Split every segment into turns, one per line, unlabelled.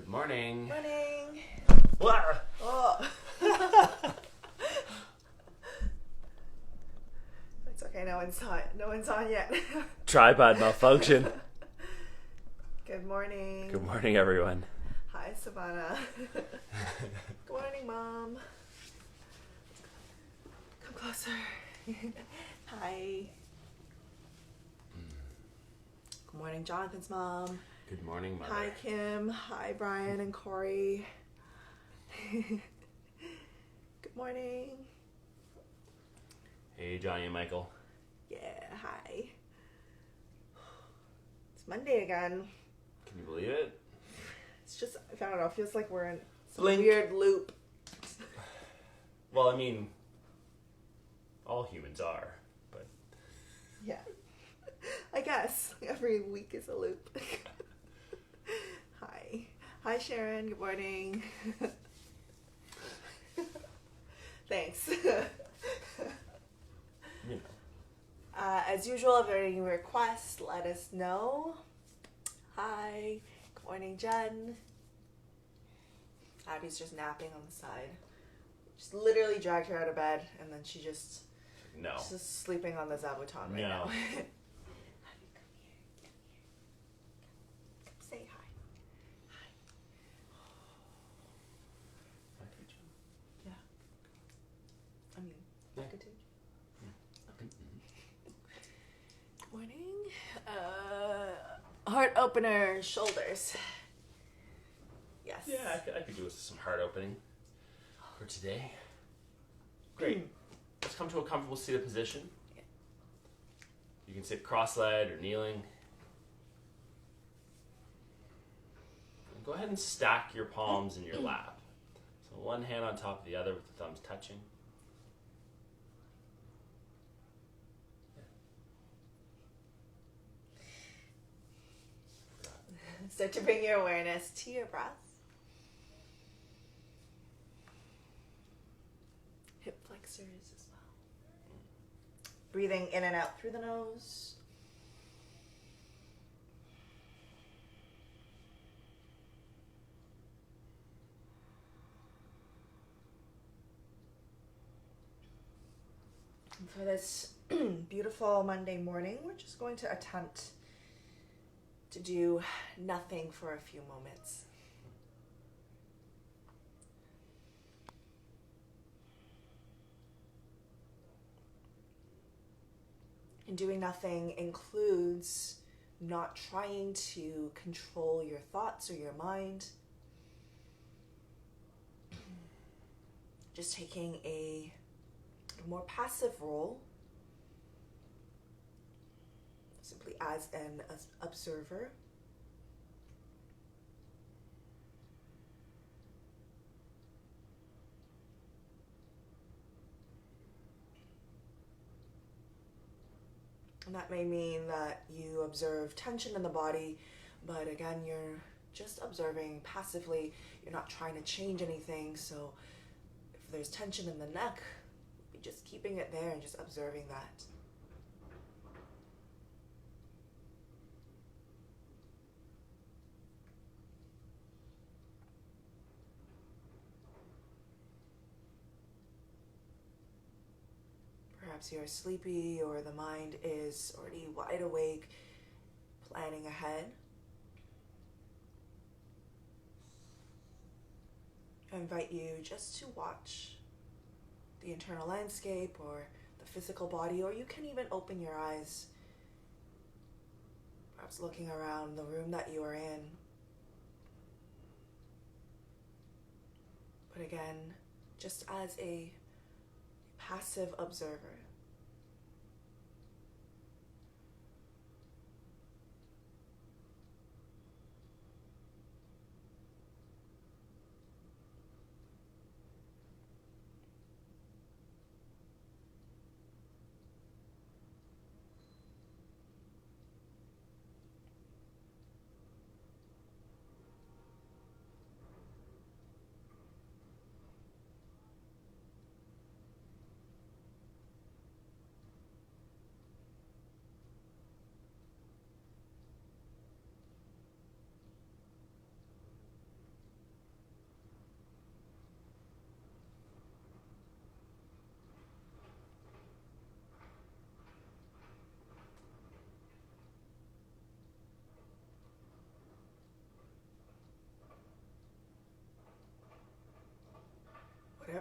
Morning.
Morning.
Wah!
Oh. It's okay. No one's on yet.
Tripod malfunction.
Good morning.
Good morning, everyone.
Hi, Savannah. Good morning, Mom. Come closer. Hi. Good morning, Jonathan's mom.
Good morning, Mother.
Hi, Kim. Hi, Brian and Corey. Good morning.
Hey, Johnny and Michael.
Yeah, hi. It's Monday again.
Can you believe it?
It's just, I don't know, it feels like we're in some
Blink.
weird loop.
Well, I mean, all humans are, but
Yeah. I guess. Every week is a loop. Hi. Hi, Sharon. Good morning. Thanks.
you know.
As usual, if there are any requests, let us know. Hi. Good morning, Jen. Abby's just napping on the side. Just literally dragged her out of bed, and then she's just sleeping on the zabuton right now. Abby, come here. Come say hi. Hi. Yeah. I mean, I could take you. Okay. Good morning. Heart opener, shoulders. Yes.
Yeah, I could do with some heart opening for today. Great. Let's come to a comfortable seated position.
Yeah.
You can sit cross-legged or kneeling. And go ahead and stack your palms in your lap. So one hand on top of the other with the thumbs touching.
Start to bring your awareness to your breath. Hip flexors as well. Breathing in and out through the nose. And for this beautiful Monday morning, we're just going to attempt to do nothing for a few moments. And doing nothing includes not trying to control your thoughts or your mind. Just taking a more passive role, simply as an observer. And that may mean that you observe tension in the body, but again, you're just observing passively. You're not trying to change anything. So if there's tension in the neck, be just keeping it there and just observing that. Perhaps you're sleepy or the mind is already wide awake, planning ahead. I invite you just to watch the internal landscape or the physical body, or you can even open your eyes, perhaps looking around the room that you are in. But again, just as a passive observer.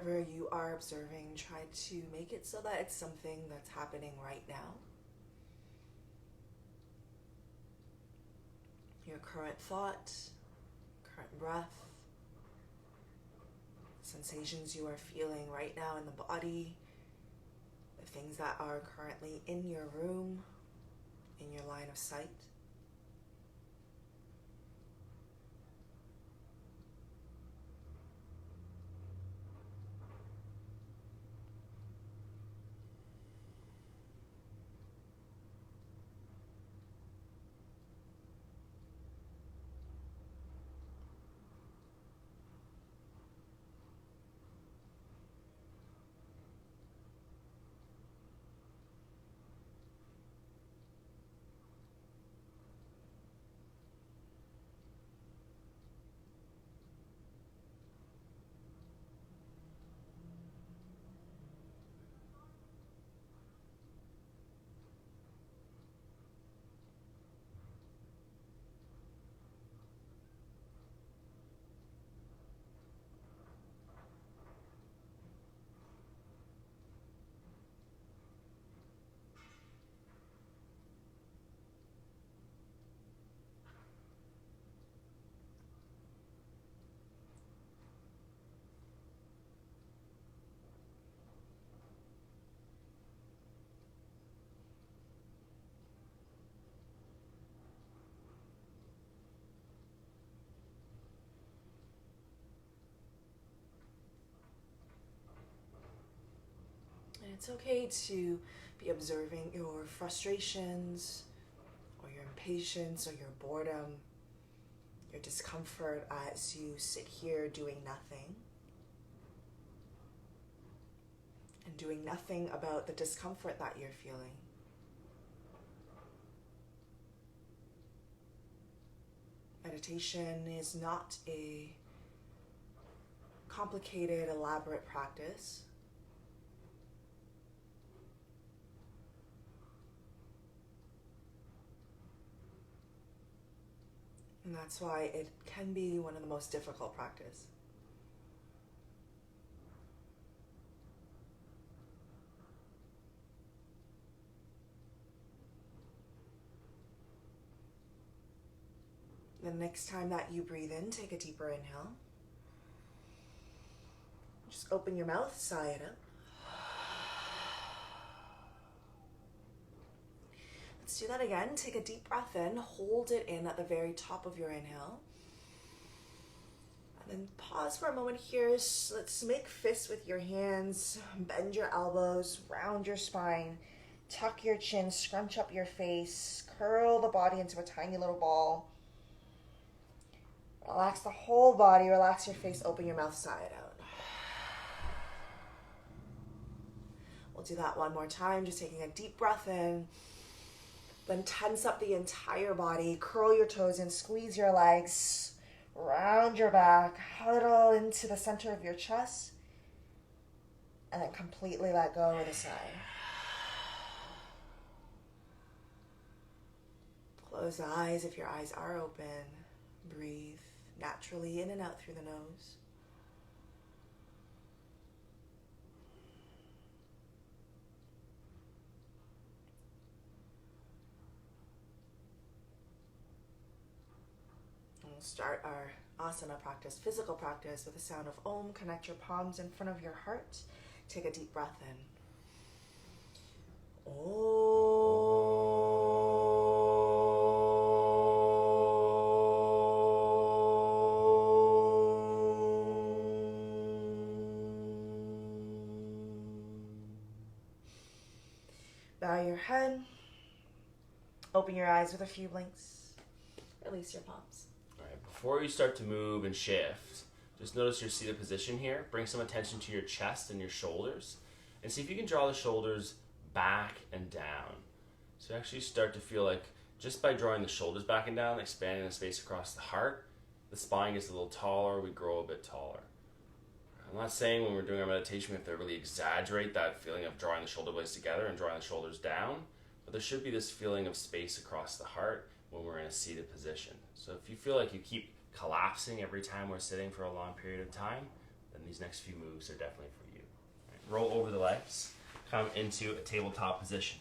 whatever you are observing, try to make it so that it's something that's happening right now. Your current thought, current breath, sensations you are feeling right now in the body, the things that are currently in your room, in your line of sight. And it's okay to be observing your frustrations or your impatience or your boredom, your discomfort as you sit here doing nothing. And doing nothing about the discomfort that you're feeling. Meditation is not a complicated, elaborate practice. And that's why it can be one of the most difficult practices. The next time that you breathe in, take a deeper inhale. Just open your mouth, sigh it up. Let's do that again. Take a deep breath in, hold it in at the very top of your inhale. And then pause for a moment here. Let's make fists with your hands, bend your elbows, round your spine, tuck your chin, scrunch up your face, curl the body into a tiny little ball. Relax the whole body, relax your face, open your mouth, sigh it out. We'll do that one more time, just taking a deep breath in. Then tense up the entire body, curl your toes in, squeeze your legs, round your back, huddle into the center of your chest, and then completely let go with a sigh. Close the eyes if your eyes are open. Breathe naturally in and out through the nose. We'll start our asana practice, physical practice, with the sound of Om. Connect your palms in front of your heart. Take a deep breath in. Bow your head. Open your eyes with a few blinks. Release your palms.
Before you start to move and shift, just notice your seated position here. Bring some attention to your chest and your shoulders. And see if you can draw the shoulders back and down. So you actually start to feel like just by drawing the shoulders back and down, expanding the space across the heart, the spine gets a little taller, we grow a bit taller. I'm not saying when we're doing our meditation we have to really exaggerate that feeling of drawing the shoulder blades together and drawing the shoulders down, but there should be this feeling of space across the heart when we're in a seated position. So if you feel like you keep collapsing every time we're sitting for a long period of time, then these next few moves are definitely for you. Right, roll over the legs, come into a tabletop position.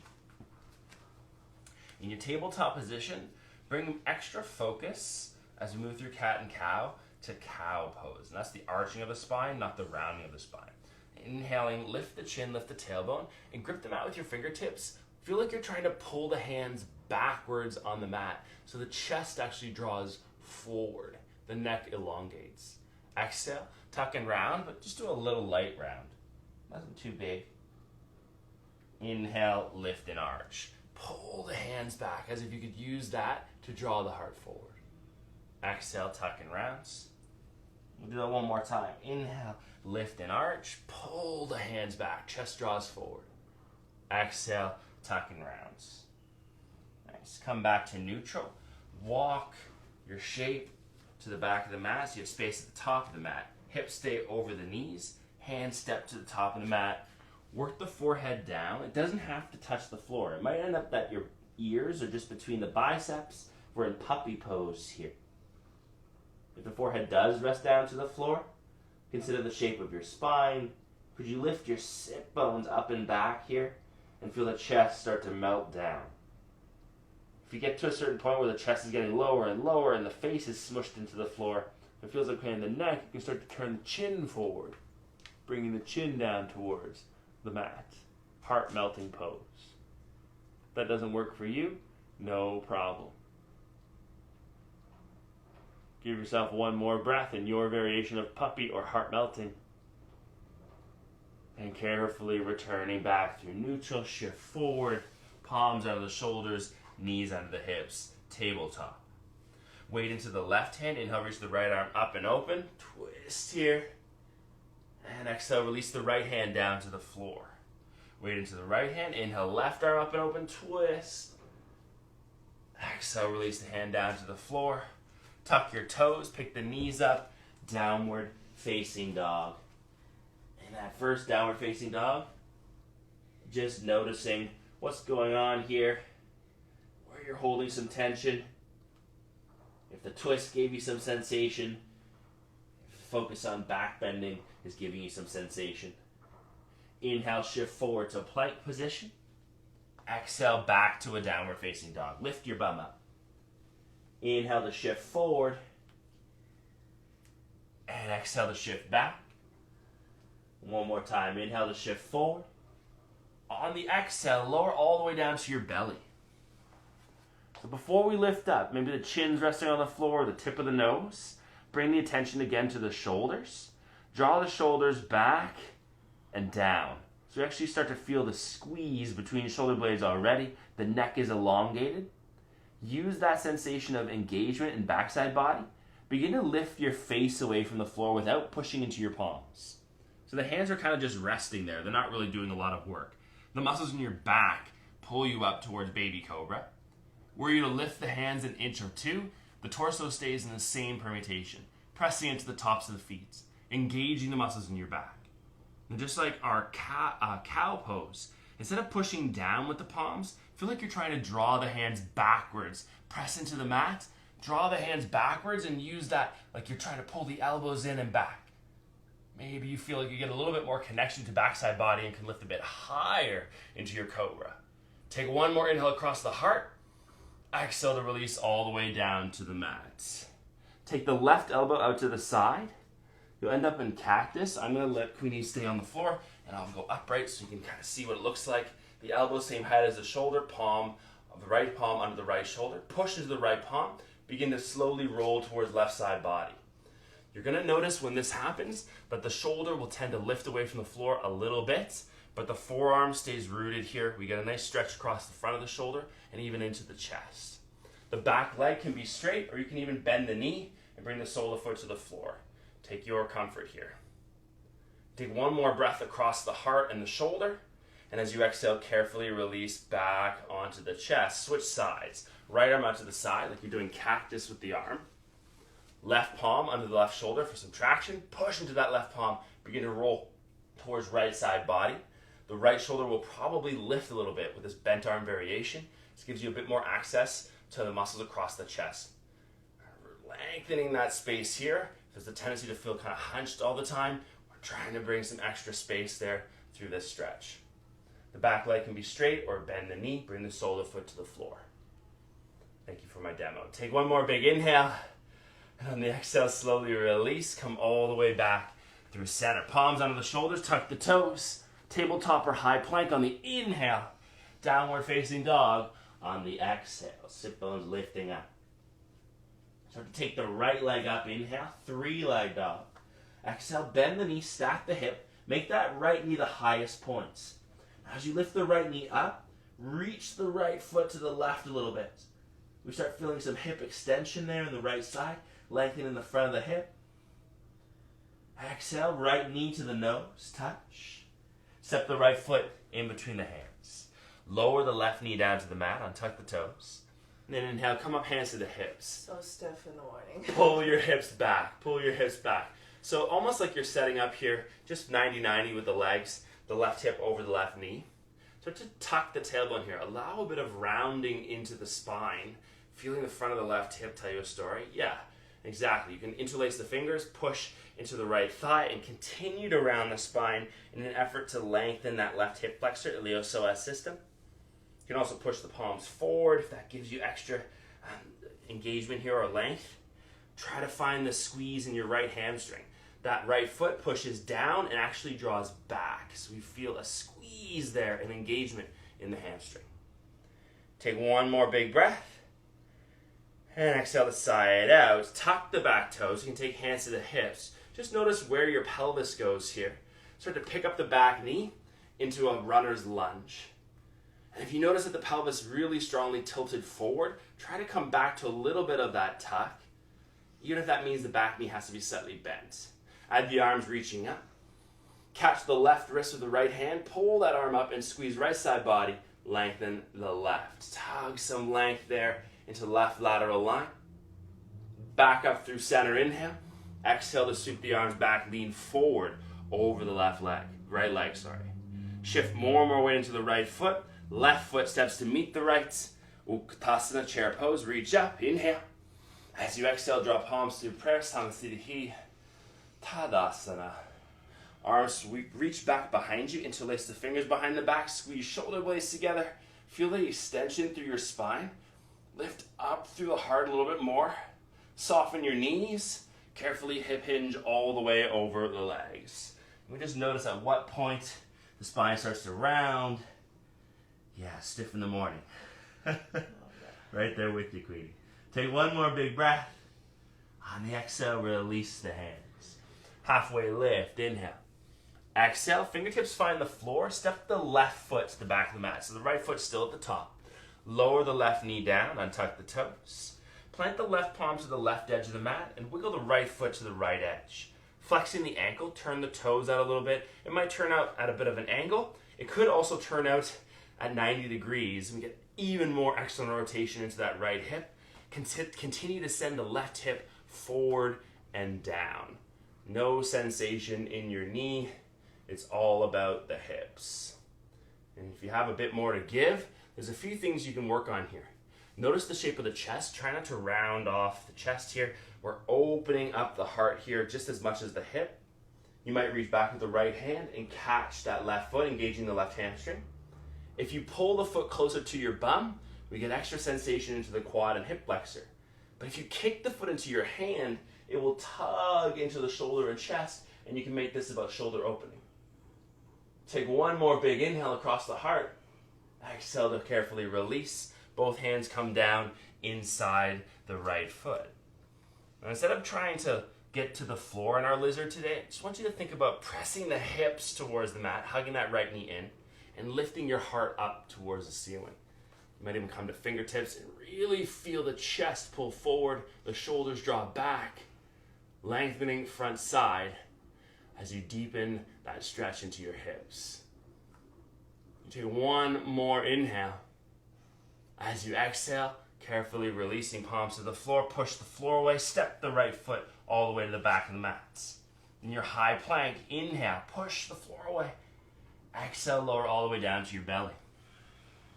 In your tabletop position, bring extra focus as we move through cat and cow to cow pose. And that's the arching of the spine, not the rounding of the spine. Inhaling, lift the chin, lift the tailbone, and grip the mat with your fingertips. Feel like you're trying to pull the hands backwards on the mat so the chest actually draws forward. The neck elongates. Exhale, tuck and round, but just do a little light round. Nothing too big. Inhale, lift and arch. Pull the hands back as if you could use that to draw the heart forward. Exhale, tuck and rounds. We'll do that one more time. Inhale, lift and arch. Pull the hands back. Chest draws forward. Exhale, tuck and rounds. Nice. Come back to neutral. Walk your shape to the back of the mat so you have space at the top of the mat. Hips stay over the knees. Hands step to the top of the mat. Work the forehead down. It doesn't have to touch the floor. It might end up that your ears are just between the biceps. We're in puppy pose here. If the forehead does rest down to the floor, consider the shape of your spine. Could you lift your sit bones up and back here and feel the chest start to melt down? If you get to a certain point where the chest is getting lower and lower and the face is smushed into the floor, it feels like in the neck, you can start to turn the chin forward, bringing the chin down towards the mat. Heart melting pose. If that doesn't work for you, no problem. Give yourself one more breath in your variation of puppy or heart melting. And carefully returning back through neutral, shift forward, palms out of the shoulders, knees under the hips, tabletop. Weight into the left hand, inhale, reach the right arm up and open, twist here. And exhale, release the right hand down to the floor. Weight into the right hand, inhale, left arm up and open, twist. Exhale, release the hand down to the floor. Tuck your toes, pick the knees up, downward facing dog. In that first downward facing dog, just noticing what's going on here, where you're holding some tension. If the twist gave you some sensation, if the focus on back bending is giving you some sensation. Inhale, shift forward to plank position. Exhale, back to a downward facing dog. Lift your bum up. Inhale to shift forward. And exhale to shift back. One more time. Inhale to shift forward. On the exhale, lower all the way down to your belly. So before we lift up, maybe the chin's resting on the floor, the tip of the nose. Bring the attention again to the shoulders. Draw the shoulders back and down. So you actually start to feel the squeeze between shoulder blades already. The neck is elongated. Use that sensation of engagement in backside body. Begin to lift your face away from the floor without pushing into your palms. So the hands are kind of just resting there. They're not really doing a lot of work. The muscles in your back pull you up towards baby cobra. Were you to lift the hands an inch or two, the torso stays in the same permutation, pressing into the tops of the feet, engaging the muscles in your back. And just like our cow pose, instead of pushing down with the palms, feel like you're trying to draw the hands backwards. Press into the mat, draw the hands backwards, and use that like you're trying to pull the elbows in and back. Maybe you feel like you get a little bit more connection to backside body and can lift a bit higher into your cobra. Take one more inhale across the heart. Exhale to release all the way down to the mat. Take the left elbow out to the side. You'll end up in cactus. I'm going to let Queenie stay on the floor, and I'll go upright so you can kind of see what it looks like. The elbow same height as the shoulder, palm of the right palm under the right shoulder. Push into the right palm. Begin to slowly roll towards left side body. You're going to notice when this happens that the shoulder will tend to lift away from the floor a little bit, but the forearm stays rooted here. We get a nice stretch across the front of the shoulder and even into the chest. The back leg can be straight, or you can even bend the knee and bring the sole of the foot to the floor. Take your comfort here. Take one more breath across the heart and the shoulder, and as you exhale, carefully release back onto the chest. Switch sides. Right arm out to the side, like you're doing cactus with the arm. Left palm under the left shoulder for some traction. Push into that left palm. Begin to roll towards right side body. The right shoulder will probably lift a little bit with this bent arm variation. This gives you a bit more access to the muscles across the chest. Lengthening that space here. There's a tendency to feel kind of hunched all the time. We're trying to bring some extra space there through this stretch. The back leg can be straight or bend the knee, bring the sole of the foot to the floor. Thank you for my demo. Take one more big inhale, and on the exhale, slowly release. Come all the way back through center. Palms under the shoulders, tuck the toes. Tabletop or high plank on the inhale. Downward facing dog on the exhale. Sit bones lifting up. Start to take the right leg up. Inhale, 3-leg dog. Exhale, bend the knee, stack the hip. Make that right knee the highest points. As you lift the right knee up, reach the right foot to the left a little bit. We start feeling some hip extension there on the right side, lengthening the front of the hip. Exhale, right knee to the nose, touch. Step the right foot in between the hands. Lower the left knee down to the mat, untuck the toes. And then inhale, come up, hands to the hips.
So stiff in the morning.
Pull your hips back, pull your hips back. So almost like you're setting up here, just 90-90 with the legs, the left hip over the left knee. Start to tuck the tailbone here. Allow a bit of rounding into the spine. Feeling the front of the left hip tell you a story? Yeah, exactly. You can interlace the fingers, push into the right thigh, and continue to round the spine in an effort to lengthen that left hip flexor, iliopsoas system. You can also push the palms forward if that gives you extra engagement here or length. Try to find the squeeze in your right hamstring. That right foot pushes down and actually draws back. So we feel a squeeze there, an engagement in the hamstring. Take one more big breath. And exhale to side out. Tuck the back toes. You can take hands to the hips. Just notice where your pelvis goes here. Start to pick up the back knee into a runner's lunge. And if you notice that the pelvis really strongly tilted forward, try to come back to a little bit of that tuck, even if that means the back knee has to be slightly bent. Add the arms reaching up. Catch the left wrist with the right hand. Pull that arm up and squeeze right side body. Lengthen the left. Tug some length there into left lateral line. Back up through center inhale. Exhale to sweep the arms back, lean forward over the right leg. Shift more and more weight into the right foot. Left foot steps to meet the right. Utkatasana, chair pose, reach up, inhale. As you exhale, draw palms to prayer, Samasiddhi, Tadasana. Arms reach back behind you, interlace the fingers behind the back, squeeze shoulder blades together. Feel the extension through your spine. Lift up through the heart a little bit more. Soften your knees. Carefully hip hinge all the way over the legs. We just notice at what point the spine starts to round. Yeah, stiff in the morning. Right there with you, Queenie. Take one more big breath. On the exhale, release the hands. Halfway lift, inhale. Exhale, fingertips find the floor. Step the left foot to the back of the mat. So the right foot's still at the top. Lower the left knee down, untuck the toes. Plant the left palm to the left edge of the mat and wiggle the right foot to the right edge. Flexing the ankle, turn the toes out a little bit. It might turn out at a bit of an angle. It could also turn out at 90 degrees and get even more external rotation into that right hip. Continue to send the left hip forward and down. No sensation in your knee. It's all about the hips. And if you have a bit more to give, there's a few things you can work on here. Notice the shape of the chest. Try not to round off the chest here. We're opening up the heart here just as much as the hip. You might reach back with the right hand and catch that left foot, engaging the left hamstring. If you pull the foot closer to your bum, we get extra sensation into the quad and hip flexor. But if you kick the foot into your hand, it will tug into the shoulder and chest, and you can make this about shoulder opening. Take one more big inhale across the heart. Exhale to carefully release. Both hands come down inside the right foot. Now, instead of trying to get to the floor in our lizard today, I just want you to think about pressing the hips towards the mat, hugging that right knee in, and lifting your heart up towards the ceiling. You might even come to fingertips and really feel the chest pull forward, the shoulders draw back, lengthening front side as you deepen that stretch into your hips. You take one more inhale. As you exhale, carefully releasing palms to the floor, push the floor away, step the right foot all the way to the back of the mats. In your high plank, inhale, push the floor away. Exhale, lower all the way down to your belly.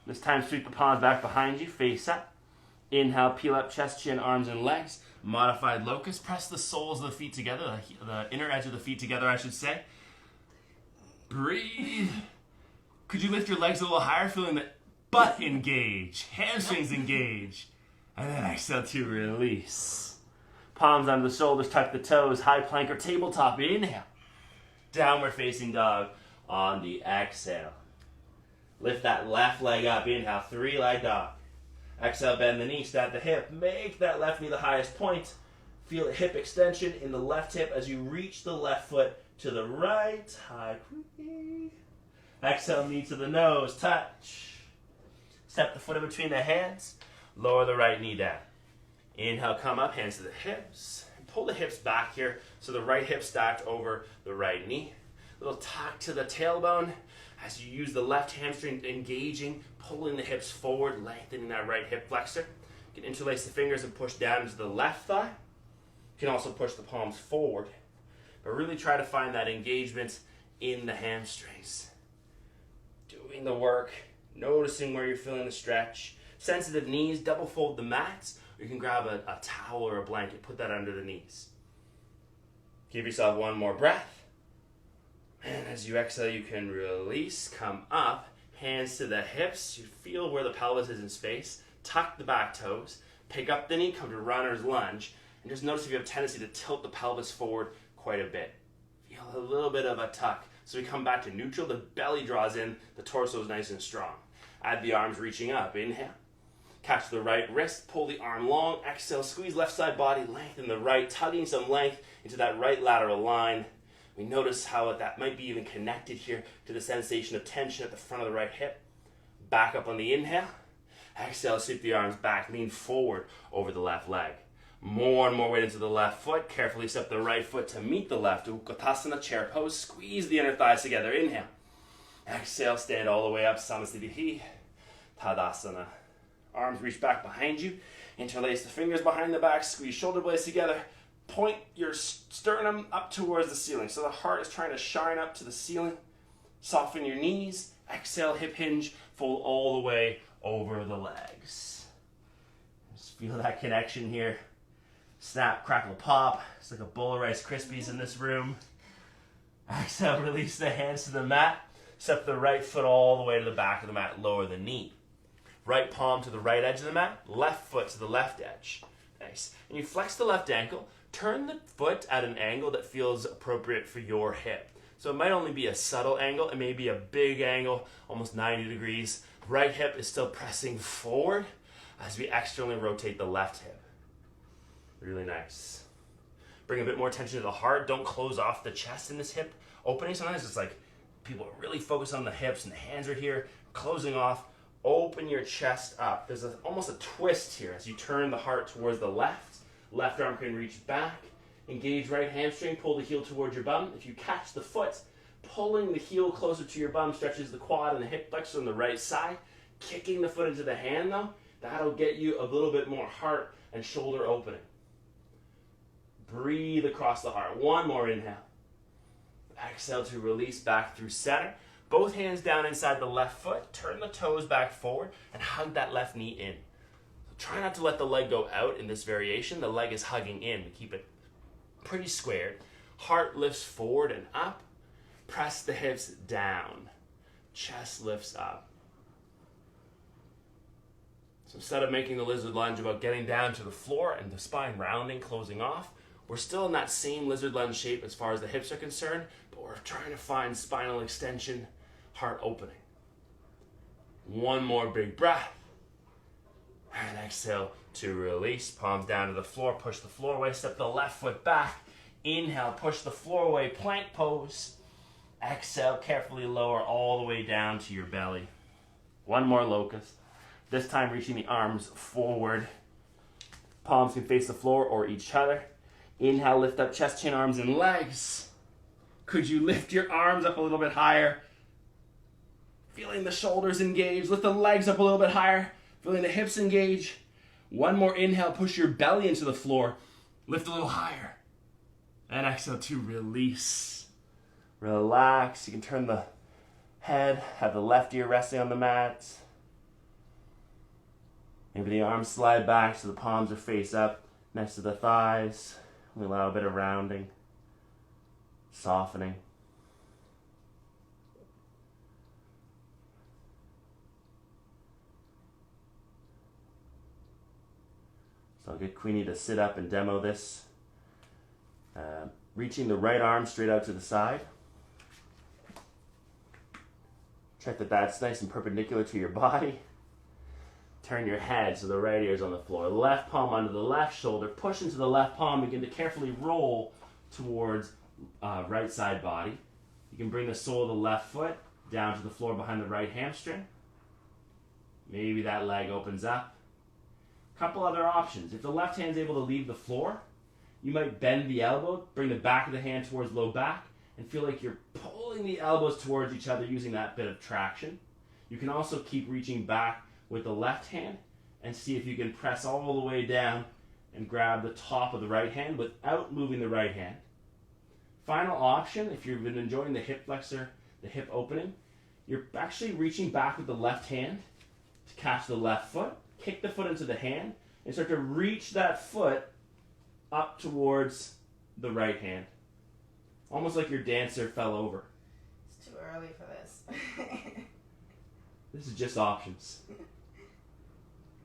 This time, sweep the palms back behind you, face up. Inhale, peel up chest, chin, arms, and legs. Modified locust, press the soles of the feet together, the inner edge of the feet together, I should say. Breathe. Could you lift your legs a little higher, feeling the butt engage, hamstrings engage. And then exhale to release. Palms under the shoulders, tuck the toes, high plank or tabletop. Inhale. Downward facing dog on the exhale. Lift that left leg up. Inhale, 3-leg dog. Exhale, bend the knee, snap the hip. Make that left knee the highest point. Feel a hip extension in the left hip as you reach the left foot to the right. High quickly. Exhale, knee to the nose, touch. Step the foot in between the hands. Lower the right knee down. Inhale, come up, hands to the hips. Pull the hips back here so the right hip stacked over the right knee. Little tuck to the tailbone as you use the left hamstring engaging, pulling the hips forward, lengthening that right hip flexor. You can interlace the fingers and push down into the left thigh. You can also push the palms forward. But really try to find that engagement in the hamstrings. Doing the work, noticing where you're feeling the stretch. Sensitive knees, double fold the mats, or you can grab a towel or a blanket, put that under the knees. Give yourself one more breath. And as you exhale, you can release, come up, hands to the hips. You feel where the pelvis is in space. Tuck the back toes, pick up the knee, come to runner's lunge, and just notice if you have a tendency to tilt the pelvis forward quite a bit. Feel a little bit of a tuck. So we come back to neutral, the belly draws in, the torso is nice and strong. Add the arms reaching up, inhale. Catch the right wrist, pull the arm long, exhale, squeeze left side body, lengthen the right, tugging some length into that right lateral line. We notice how that might be even connected here to the sensation of tension at the front of the right hip. Back up on the inhale. Exhale, sweep the arms back, lean forward over the left leg. More and more weight into the left foot. Carefully step the right foot to meet the left. Utkatasana, chair pose. Squeeze the inner thighs together. Inhale. Exhale, stand all the way up. Samasthiti. Tadasana. Arms reach back behind you. Interlace the fingers behind the back. Squeeze shoulder blades together. Point your sternum up towards the ceiling. So the heart is trying to shine up to the ceiling. Soften your knees. Exhale, hip hinge. Fold all the way over the legs. Just feel that connection here. Snap, crackle, pop. It's like a bowl of Rice Krispies in this room. Exhale, release the hands to the mat. Step the right foot all the way to the back of the mat. Lower the knee. Right palm to the right edge of the mat. Left foot to the left edge. Nice. And you flex the left ankle. Turn the foot at an angle that feels appropriate for your hip. So it might only be a subtle angle. It may be a big angle, almost 90 degrees. Right hip is still pressing forward as we externally rotate the left hip. Really nice. Bring a bit more tension to the heart. Don't close off the chest in this hip opening. Sometimes it's like people are really focused on the hips and the hands are here, closing off. Open your chest up. There's almost a twist here as you turn the heart towards the left. Left arm can reach back. Engage right hamstring. Pull the heel towards your bum. If you catch the foot, pulling the heel closer to your bum stretches the quad and the hip flexor on the right side. Kicking the foot into the hand though, that'll get you a little bit more heart and shoulder opening. Breathe across the heart. One more inhale. Exhale to release back through center. Both hands down inside the left foot. Turn the toes back forward and hug that left knee in. So try not to let the leg go out in this variation. The leg is hugging in to keep it pretty squared. Heart lifts forward and up. Press the hips down. Chest lifts up. So instead of making the lizard lunge about getting down to the floor and the spine rounding, closing off, we're still in that same lizard lunge shape as far as the hips are concerned, but we're trying to find spinal extension, heart opening. One more big breath. And exhale to release. Palms down to the floor. Push the floor away. Step the left foot back. Inhale. Push the floor away. Plank pose. Exhale. Carefully lower all the way down to your belly. One more locust. This time reaching the arms forward. Palms can face the floor or each other. Inhale, lift up chest, chin, arms, and legs. Could you lift your arms up a little bit higher? Feeling the shoulders engage. Lift the legs up a little bit higher. Feeling the hips engage. One more inhale, push your belly into the floor. Lift a little higher. And exhale to release. Relax. You can turn the head, have the left ear resting on the mat. Maybe the arms slide back so the palms are face up next to the thighs. We allow a bit of rounding, softening. So I'll get Queenie to sit up and demo this. Reaching the right arm straight out to the side. Check that that's nice and perpendicular to your body. Turn your head so the right ear is on the floor. Left palm under the left shoulder. Push into the left palm. Begin to carefully roll towards right side body. You can bring the sole of the left foot down to the floor behind the right hamstring. Maybe that leg opens up. Couple other options. If the left hand's able to leave the floor, you might bend the elbow, bring the back of the hand towards low back, and feel like you're pulling the elbows towards each other using that bit of traction. You can also keep reaching back with the left hand and see if you can press all the way down and grab the top of the right hand without moving the right hand. Final option, if you've been enjoying the hip flexor, the hip opening, you're actually reaching back with the left hand to catch the left foot, kick the foot into the hand, and start to reach that foot up towards the right hand. Almost like your dancer fell over.
It's too early for this.
This is just options.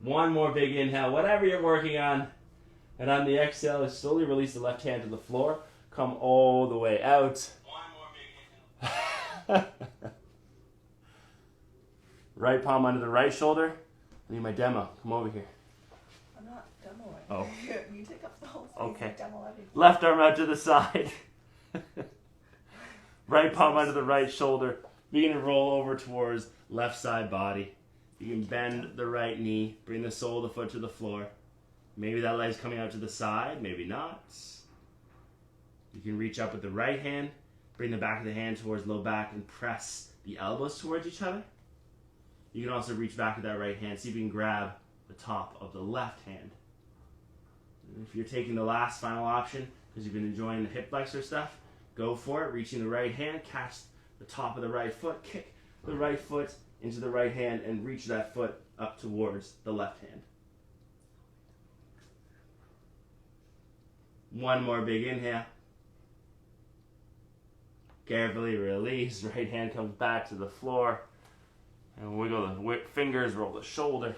One more big inhale, whatever you're working on. And on the exhale, slowly release the left hand to the floor. Come all the way out. One more big inhale. Right palm under the right shoulder. I need my demo. Come over here.
I'm not demoing.
Oh.
You take up the whole space.
Okay.
And demo everything.
Left arm out to the side. Right palm under the right shoulder. Begin to roll over towards left side body. You can bend the right knee. Bring the sole of the foot to the floor. Maybe that leg's coming out to the side. Maybe not. You can reach up with the right hand. Bring the back of the hand towards low back and press the elbows towards each other. You can also reach back with that right hand. See if you can grab the top of the left hand. And if you're taking the last final option because you've been enjoying the hip flexor stuff, go for it. Reaching the right hand, catch the top of the right foot, kick the right foot into the right hand, and reach that foot up towards the left hand. One more big inhale. Carefully release. Right hand comes back to the floor. And wiggle the fingers, roll the shoulder. You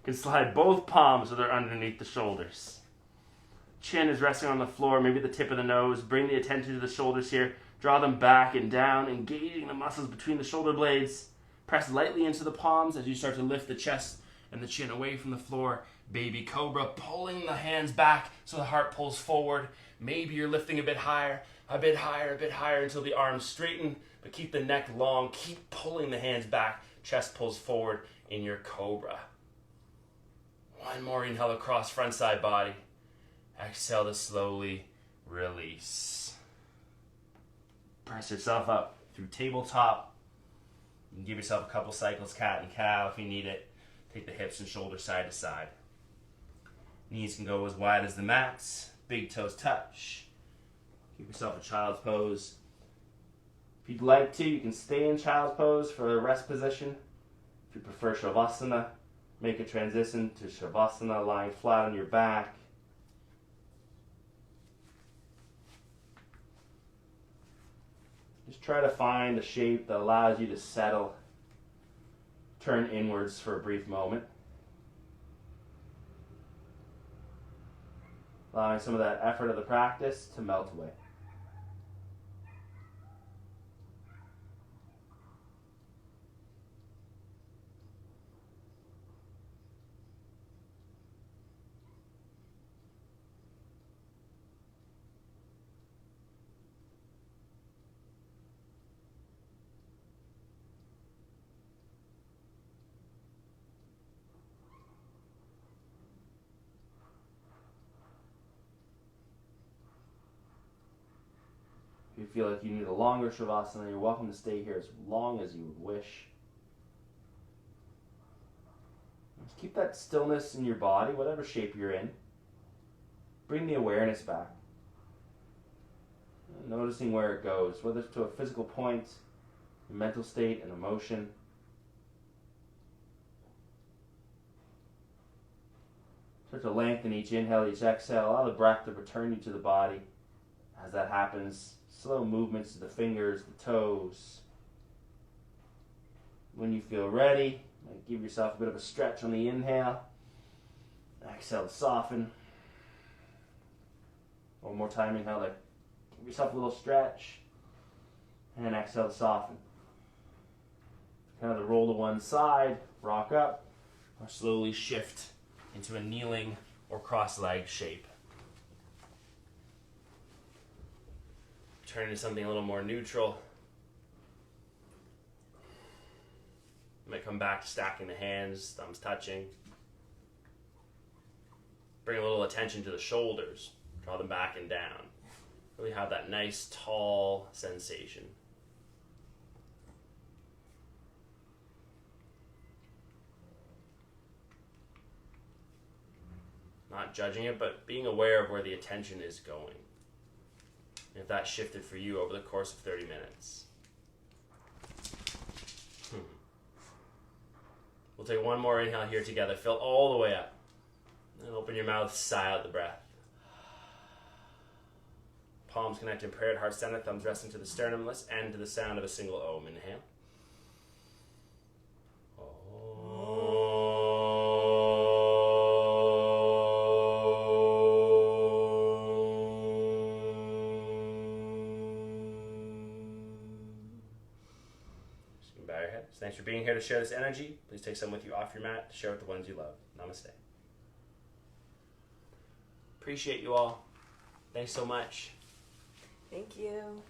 can slide both palms so they're underneath the shoulders. Chin is resting on the floor, maybe the tip of the nose. Bring the attention to the shoulders here. Draw them back and down, engaging the muscles between the shoulder blades. Press lightly into the palms as you start to lift the chest and the chin away from the floor. Baby Cobra, pulling the hands back so the heart pulls forward. Maybe you're lifting a bit higher, a bit higher, a bit higher until the arms straighten, but keep the neck long. Keep pulling the hands back. Chest pulls forward in your Cobra. One more inhale across front side body. Exhale to slowly release. Press yourself up through tabletop. You can give yourself a couple cycles, cat and cow if you need it. Take the hips and shoulders side to side. Knees can go as wide as the mats. Big toes touch. Give yourself a child's pose. If you'd like to, you can stay in child's pose for a rest position. If you prefer Shavasana, make a transition to Shavasana, lying flat on your back. Just try to find a shape that allows you to settle. Turn inwards for a brief moment. Allowing some of that effort of the practice to melt away. If you feel like you need a longer Shavasana, you're welcome to stay here as long as you would wish. Just keep that stillness in your body, whatever shape you're in. Bring the awareness back. Noticing where it goes, whether it's to a physical point, a mental state, an emotion. Start to lengthen each inhale, each exhale. Allow the breath to return you to the body. As that happens, slow movements to the fingers, the toes. When you feel ready, give yourself a bit of a stretch on the inhale. Exhale to soften. One more time, inhale to give yourself a little stretch. And exhale to soften. Kind of roll to one side, rock up, or slowly shift into a kneeling or cross-legged shape. Turn into something a little more neutral. You might come back to stacking the hands, thumbs touching. Bring a little attention to the shoulders. Draw them back and down. Really have that nice, tall sensation. Not judging it, but being aware of where the attention is going. And if that shifted for you over the course of 30 minutes. We'll take one more inhale here together. Fill all the way up. And open your mouth, sigh out the breath. Palms connect in prayer at heart center, thumbs resting to the sternum. Let's end to the sound of a single Om. Inhale. Thanks for being here to share this energy. Please take some with you off your mat to share with the ones you love. Namaste. Appreciate you all. Thanks so much.
Thank you.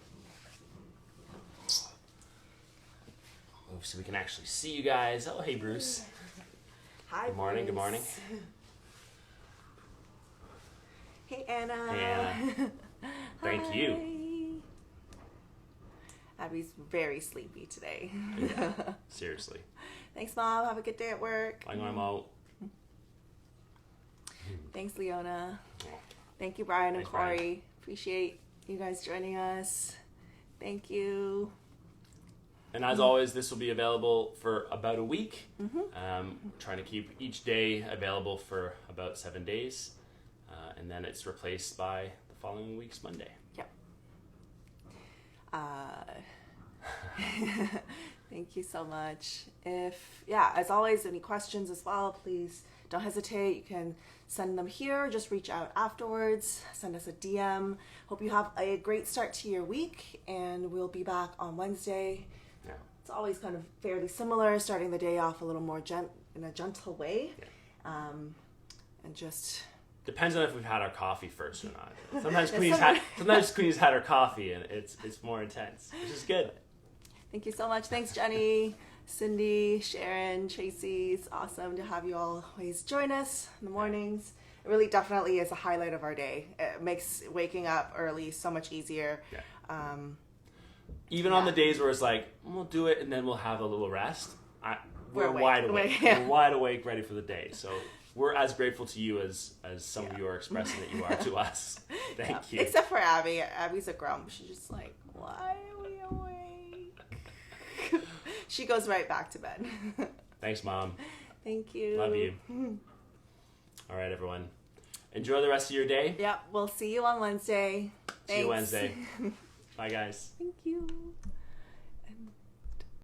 Move so we can actually see you guys. Oh, hey, Bruce.
Hi,
Good morning,
Bruce.
good morning.
Hey, Anna.
Hey, Anna. Thank you.
Abby's very sleepy today.
Yeah, seriously.
Thanks, Mom. Have a good day at work.
I'm out.
Thanks, Leona. Thank you, Brian and
Thanks, Brian.
Corey. Appreciate you guys joining us. Thank you.
And as always, this will be available for about a week.
Mm-hmm.
Trying to keep each day available for about 7 days. And then it's replaced by the following week's Monday.
Yep. Thank you so much. As always, any questions as well, please don't hesitate. You can send them here, just reach out afterwards, send us a DM. Hope you have a great start to your week, and we'll be back on Wednesday.
Yeah.
It's always kind of fairly similar, starting the day off a little more in a gentle way.
Yeah.
And just...
Depends on if we've had our coffee first or not. Sometimes Queenie's had her coffee and it's more intense, which is good.
Thank you so much. Thanks, Jenny, Cindy, Sharon, Tracy. It's awesome to have you all always join us in the mornings. It really definitely is a highlight of our day. It makes waking up early so much easier.
Yeah. Even on the days where it's like, we'll do it and then we'll have a little rest, we're wide awake. We're wide awake, ready for the day. So we're as grateful to you as some of you are expressing that you are to us. Thank you.
Except for Abby. Abby's a grump. She's just like, why are we awake? She goes right back to bed.
Thanks, Mom.
Thank you.
Love you. All right, everyone. Enjoy the rest of your day.
Yep, we'll see you on Wednesday. Thanks.
See you Wednesday. Bye, guys.
Thank you.